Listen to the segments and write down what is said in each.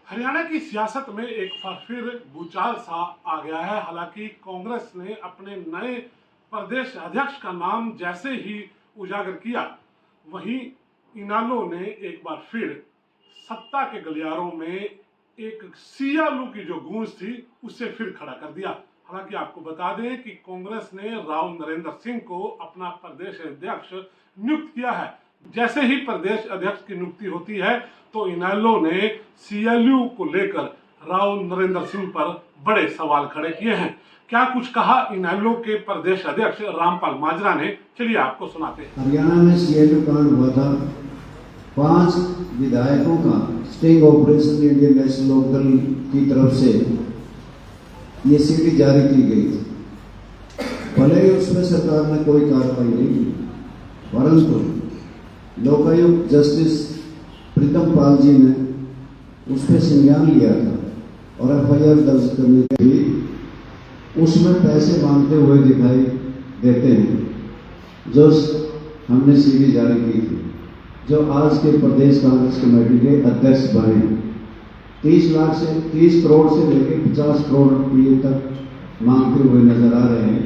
हरियाणा की सियासत में एक बार फिर भूचाल सा आ गया है। हालांकि कांग्रेस ने अपने नए प्रदेश अध्यक्ष का नाम जैसे ही उजागर किया, वहीं इनेलो ने एक बार फिर सत्ता के गलियारों में एक सियालू की जो गूंज थी उसे फिर खड़ा कर दिया। हालांकि आपको बता दें कि कांग्रेस ने राव नरेंद्र सिंह को अपना प्रदेश अध्यक्ष नियुक्त किया है। जैसे ही प्रदेश अध्यक्ष की नियुक्ति होती है तो इनेलो ने सीएलयू को लेकर राव नरेंद्र सिंह पर बड़े सवाल खड़े किए हैं। क्या कुछ कहा इनेलो के प्रदेश अध्यक्ष रामपाल माजरा ने, चलिए आपको सुनाते हैं। हरियाणा में सीएलयू कांड हुआ था। 5 विधायकों का स्टिंग ऑपरेशन इंडियन नेशनल लोकदल की तरफ से ये सीडी जारी की गई थी। भले ही उसमें सरकार ने कोई कार्रवाई नहीं की, परंतु लोकायुक्त जस्टिस प्रीतम पाल जी ने उस पर संज्ञान लिया था और एफआईआर दर्ज करने के भी उसमें पैसे मांगते हुए दिखाई देते हैं। जो हमने सीडी जारी की थी, जो आज के प्रदेश कांग्रेस कमेटी के अध्यक्ष बने, 30 करोड़ से लेकर 50 करोड़ रुपये तक मांगते हुए नजर आ रहे हैं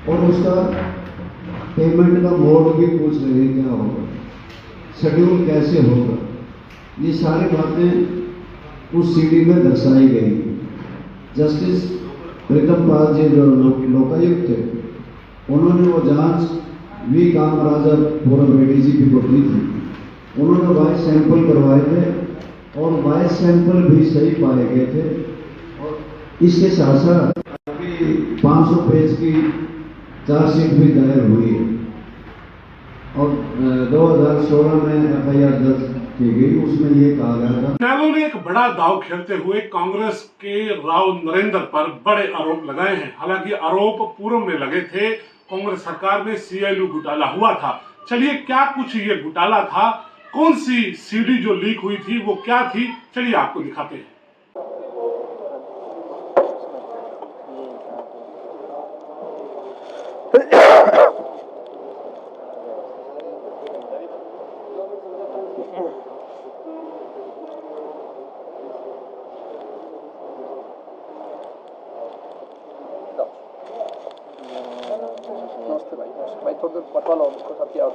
और उसका पेमेंट का मोड भी पूछ रहे हैं क्या होगा, शेड्यूल कैसे होगा। ये सारी बातें उस सीडी में दर्शाई गई। जस्टिस प्रीतम पाल जी जो लोकायुक्त थे, उन्होंने वो जांच वी कामराज पूर्व एडीजीपी को की थी। उन्होंने 22 सैंपल करवाए थे और 22 सैंपल भी सही पाए गए थे। और इसके साथ साथ अभी 500 पेज की चार्जशीट भी दायर हुई है और 2016 में एफआईआर दर्ज की गई। उसमें ये कहा गया था, इनेलो ने एक बड़ा दांव खेलते हुए कांग्रेस के राव नरेंद्र पर बड़े आरोप लगाए हैं। हालांकि आरोप पूर्व में लगे थे, कांग्रेस सरकार में सीएलयू घोटाला हुआ था। चलिए क्या कुछ ये घोटाला था, कौन सी सीडी जो लीक हुई थी वो क्या थी, चलिए आपको दिखाते हैं। भाई थोड़ा देर पटवा लो उसको साथ आओ।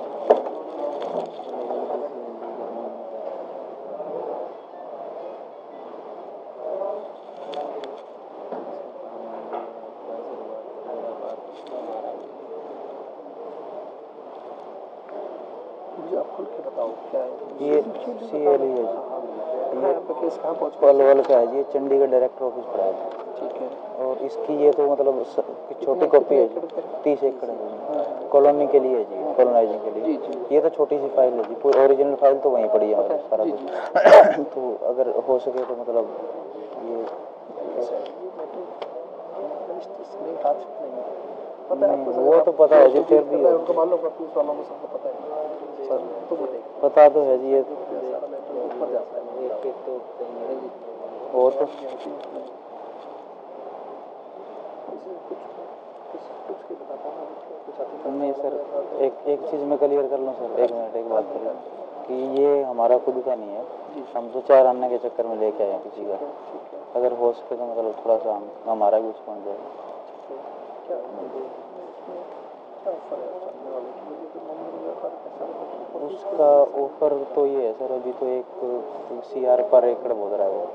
मुझे आप खुल के बताओ क्या है ये सीएलयू है। ये आपका केस कहाँ पहुँच पलवल का है जी, चंडीगढ़ डायरेक्टर ऑफिस पर है। ठीक है। और इसकी ये तो मतलब छोटी कॉपी है, 30 एकड़ है, कॉलोनी के लिए है जी, कॉलोनाइजिंग के लिए। ये तो छोटी सी फाइल है जी, पूरी ओरिजिनल फाइल तो वहीं पड़ी है सारा कुछ। तो अगर हो सके तो मतलब ये वो तो पता है जी, फिर भी उनको मालूम है, पुलिस वालों को सबको पता है सर, तो पता तो है जी। ये ऊपर जाता है वो तो नहीं सर, एक चीज़ मैं क्लियर कर लूँ सर, एक मिनट, एक बात करिए कि ये हमारा खुद का नहीं है, हम तो 4 आने के चक्कर में लेके आए हैं किसी का। अगर हो सके तो मतलब थोड़ा सा हमारा भी कुछ बन जाए। उसका ऑफर तो ये है सर, अभी तो एक CR पर एकड़ बोल रहा है वो,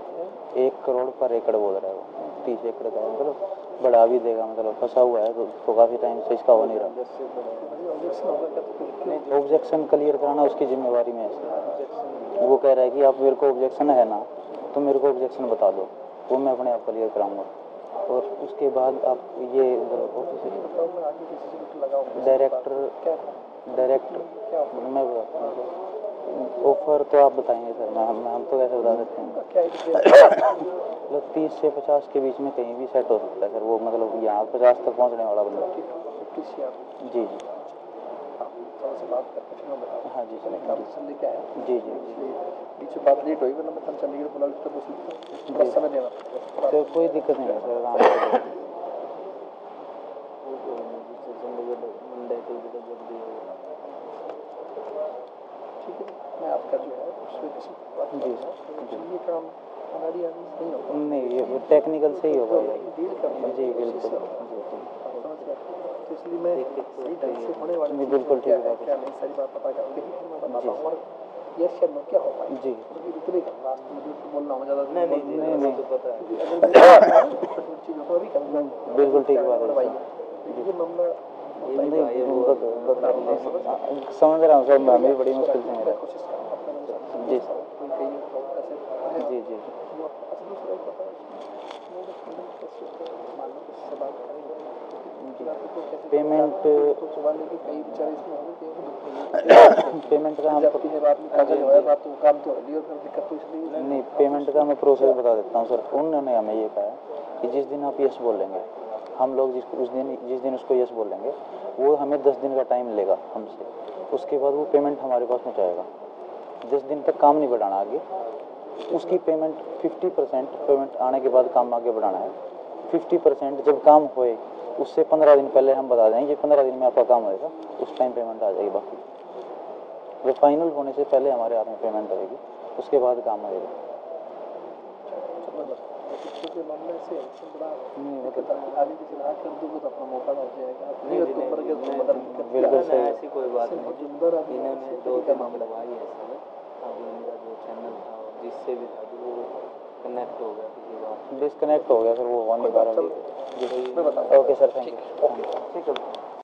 1 करोड़ पर एकड़ बोल रहा है वो, 30 एकड़ का, मतलब बढ़ा भी देगा, मतलब फंसा हुआ है तो काफ़ी टाइम से इसका हो नहीं रहा। ऑब्जेक्शन क्लियर कराना उसकी जिम्मेवारी में है। वो कह रहा है कि आप मेरे को ऑब्जेक्शन है ना, तो मेरे को ऑब्जेक्शन बता दो, वो मैं अपने आप क्लियर कराऊंगा। और उसके बाद आप ये ऑफिस डायरेक्टर मैं ऑफर तो आप बताएंगे सर, हम तो कैसे बता सकते हैं। मतलब 30 से 50 के बीच में कहीं भी सेट हो सकता है सर वो, मतलब यहाँ 50 तक पहुँचने वाला बंदा। जी जी हाँ जी सर, जी जी बीच बात लेट हुई, वरना मैं कल चंडीगढ़ बुला लेता तो थोड़ा समय देना। तो कोई दिक्कत नहीं है सर, आराम से ठीक है, मैं आपका जो है उसमें किसी बात जी ये काम नहीं, ये टेक्निकल से ही होगा ये। जी बिल्कुल, इसलिए मैं सही ढंग से होने वाली जी, चीज़ बिल्कुल क्या ठीक है बात है। क्या नहीं सारी बात पता करके ही फिर मैं बताऊँ और यस या नो क्या हो पाएगा। जी। क्योंकि इतने लास्ट में जो बोलना हो ज़्यादा नहीं, तो पता है क्योंकि अगर मैं चीज़ों को भी करना बिल्कुल ठीक बात है भाई सर। ये मामला नहीं, समझ रहा हूँ सर, मैं भी बड़ी मुश्किल से मेरा। कोशिश करूँगा जी कोई कहीं तो ऐसे जी जी पेमेंट कई बेचारे इसमें होंगे पेमेंट का हम जबकि जब आदमी कागज होया बात तो काम तो हो लिया और फिर दिक्कत तो इसलिए नहीं, पेमेंट का मैं प्रोसेस बता देता हूँ सर। उन्होंने हमें ये कहा है कि जिस दिन आप यस बोलेंगे, हम लोग जिस दिन उसको यस बोलेंगे, वो हमें 10 दिन का टाइम लेगा हमसे। उसके बाद वो पेमेंट हमारे पास पहुँचाएगा। 10 दिन तक काम नहीं बढ़ाना आगे, उसकी पेमेंट 50% पेमेंट आने के बाद काम आगे बढ़ाना है। 50% जब काम होए उससे 15 दिन पहले हम बता देंगे कि 15 दिन में आपका काम होएगा, उस टाइम पेमेंट आ जाएगी। बाकी वो फाइनल होने से पहले हमारे हाथ में पेमेंट रहेगी, उसके बाद काम होएगा। मामले से बड़ा नहीं, दिक्कत आगे किसी ना कर दोगे तो अपना मौका हो जाएगा नहीं तो मर गए तो मदर बिल्कुल सही है। ऐसी कोई बात नहीं जुमदार इन्होंने 2-3 मामला लगवाई है सर। अब मेरा जो चैनल था जिससे भी था वो कनेक्ट हो गया किसी बात डिस्कनेक्ट हो गया सर, वो हो नहीं पा रहा। मैं बताऊँ ओके सर, थैंक यू। ठीक है।